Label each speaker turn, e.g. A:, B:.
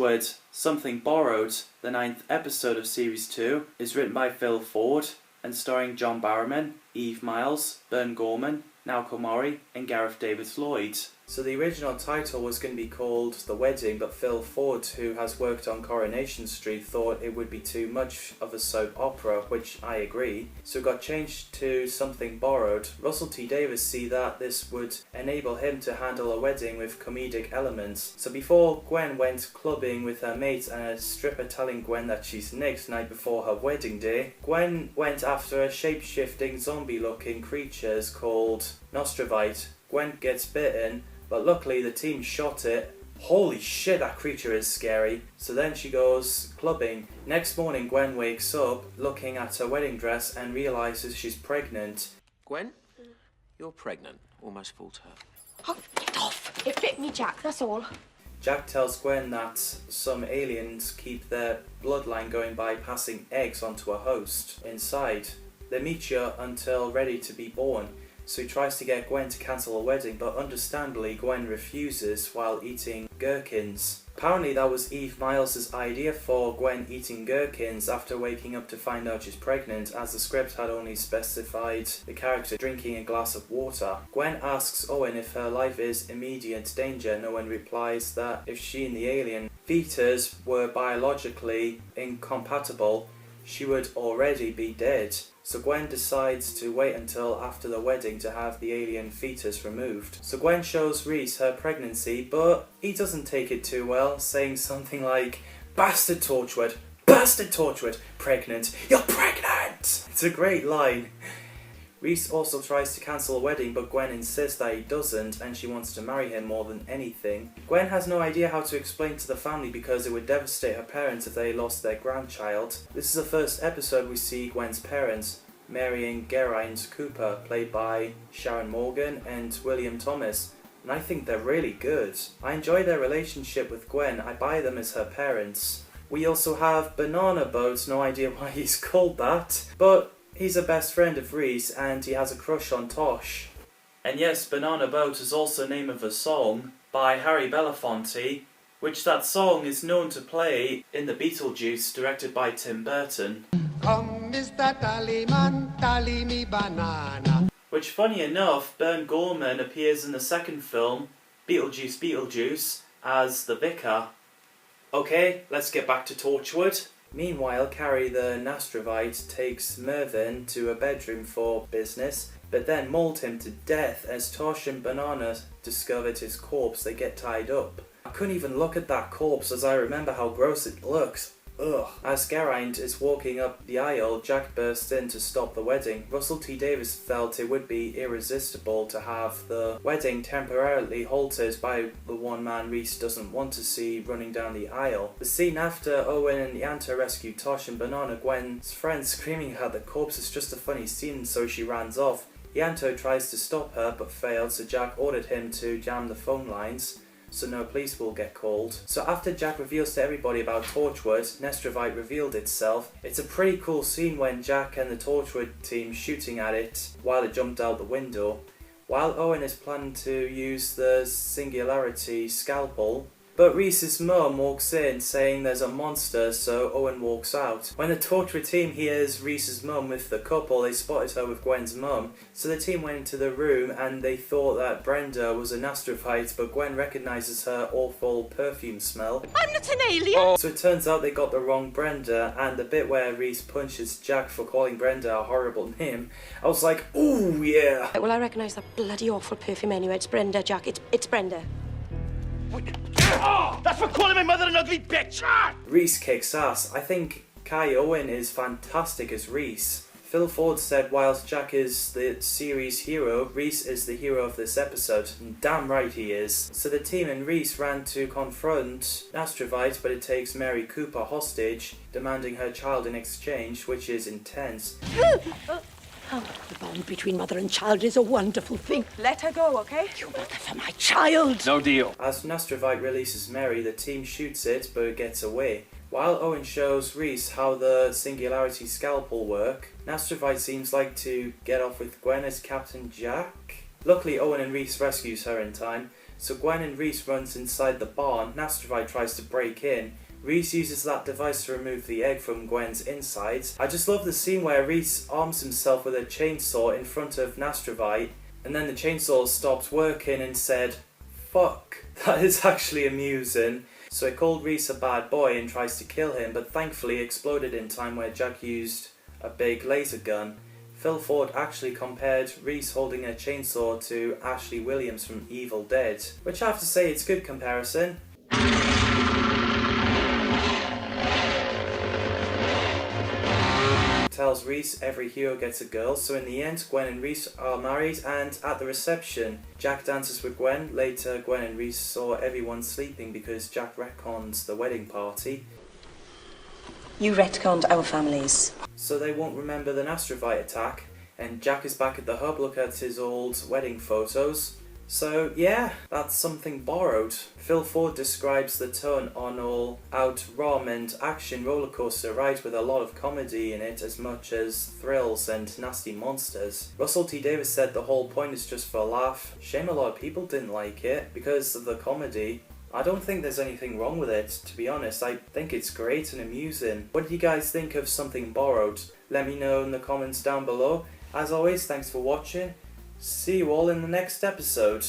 A: Torchwood, Something Borrowed, the 9th episode of Series 2, is written by Phil Ford and starring John Barrowman, Eve Miles, Bern Gorman, Naoko Mori, and Gareth Davies-Lloyd. So the original title was going to be called The Wedding, but Phil Ford, who has worked on Coronation Street, thought it would be too much of a soap opera, which I agree. So it got changed to Something Borrowed. Russell T Davies see that this would enable him to handle a wedding with comedic elements. So before Gwen went clubbing with her mates and a stripper telling Gwen that she's nicked the night before her wedding day, Gwen went after a shape-shifting zombie-looking creatures called Nostrovite. Gwen gets bitten, but luckily the team shot it. Holy shit, that creature is scary. So then she goes clubbing. Next morning Gwen wakes up looking at her wedding dress and realises she's pregnant.
B: Gwen, you're pregnant. Almost fooled her.
C: Oh, get off! It bit me, Jack, that's all.
A: Jack tells Gwen that some aliens keep their bloodline going by passing eggs onto a host inside. They meet you until ready to be born. So he tries to get Gwen to cancel a wedding, but understandably Gwen refuses while eating gherkins. Apparently that was Eve Miles' idea for Gwen eating gherkins after waking up to find out she's pregnant, as the script had only specified the character drinking a glass of water. Gwen asks Owen if her life is immediate danger, and Owen replies that if she and the alien fetus were biologically incompatible, she would already be dead. So Gwen decides to wait until after the wedding to have the alien fetus removed. So Gwen shows Reese her pregnancy, but he doesn't take it too well, saying something like, "Bastard Torchwood, pregnant, you're pregnant!" It's a great line. Reese also tries to cancel a wedding, but Gwen insists that he doesn't, and she wants to marry him more than anything. Gwen has no idea how to explain to the family because it would devastate her parents if they lost their grandchild. This is the first episode we see Gwen's parents, Mary and Geraint Cooper, played by Sharon Morgan and William Thomas, and I think they're really good. I enjoy their relationship with Gwen. I buy them as her parents. We also have Banana Boat, no idea why he's called that, but he's a best friend of Reese and he has a crush on Tosh. And yes, Banana Boat is also the name of a song by Harry Belafonte, which that song is known to play in the Beetlejuice, directed by Tim Burton.
D: Come, Mr. Tallyman, tally me banana.
A: Which, funny enough, Bern Gorman appears in the second film, Beetlejuice, as the vicar. Okay, let's get back to Torchwood. Meanwhile, Carrie the Nostrovite takes Mervyn to a bedroom for business, but then mauled him to death. As Tosh and Banana discovered his corpse, they get tied up. I couldn't even look at that corpse as I remember how gross it looks. Ugh. As Geraint is walking up the aisle, Jack bursts in to stop the wedding. Russell T Davies felt it would be irresistible to have the wedding temporarily halted by the one man Reese doesn't want to see running down the aisle. The scene after Owen and Yanto rescue Tosh and Banana, Gwen's friend screaming at the corpse, is just a funny scene, so she runs off. Yanto tries to stop her but failed, so Jack ordered him to jam the phone lines so no police will get called. So after Jack reveals to everybody about Torchwood, Nostrovite revealed itself. It's a pretty cool scene when Jack and the Torchwood team shooting at it while it jumped out the window, while Owen is planning to use the Singularity scalpel. But Reese's mum walks in saying there's a monster, so Owen walks out. When the Torchwood team hears Reese's mum with the couple, they spotted her with Gwen's mum. So the team went into the room and they thought that Brenda was a Nostrovite, but Gwen recognises her awful perfume smell.
C: I'm not an alien!
A: So it turns out they got the wrong Brenda, and the bit where Reese punches Jack for calling Brenda a horrible name, I was like, ooh, yeah!
C: Well, I recognise that bloody awful perfume anyway. It's Brenda, Jack. It's Brenda.
E: Oh, that's for calling my mother an ugly bitch!
A: Reese kicks ass. I think Kai Owen is fantastic as Reese. Phil Ford said whilst Jack is the series hero, Reese is the hero of this episode. And damn right he is. So the team and Reese ran to confront Nostrovite, but it takes Mary Cooper hostage, demanding her child in exchange, which is intense.
F: The bond between mother and child is a wonderful thing.
C: Let her go, okay?
F: You mother for my child.
E: No deal.
A: As Nostrovite releases Mary, the team shoots it, but it gets away. While Owen shows Reese how the Singularity scalpel work, Nostrovite seems like to get off with Gwen as Captain Jack. Luckily, Owen and Reese rescues her in time, So Gwen and Reese runs inside the barn, Nastrovite tries to break in, Reese uses that device to remove the egg from Gwen's insides. I just love the scene where Reese arms himself with a chainsaw in front of Nastrovite, and then the chainsaw stopped working and said, "Fuck." That is actually amusing. So he called Reese a bad boy and tries to kill him, but thankfully exploded in time where Jack used a big laser gun. Phil Ford actually compared Reese holding a chainsaw to Ashley Williams from Evil Dead, which I have to say it's a good comparison. Tells Reese every hero gets a girl, so in the end Gwen and Reese are married, and at the reception Jack dances with Gwen. Later Gwen and Reese saw everyone sleeping because Jack retcons the wedding party.
G: You retconned our families.
A: So they won't remember the Nastrovite attack, and Jack is back at the hub, look at his old wedding photos. So yeah, that's something borrowed. Phil Ford describes the tone on all out rom and action rollercoaster ride with a lot of comedy in it as much as thrills and nasty monsters. Russell T Davies said the whole point is just for a laugh. Shame a lot of people didn't like it because of the comedy. I don't think there's anything wrong with it, to be honest. I think it's great and amusing. What do you guys think of Something Borrowed? Let me know in the comments down below. As always, thanks for watching. See you all in the next episode.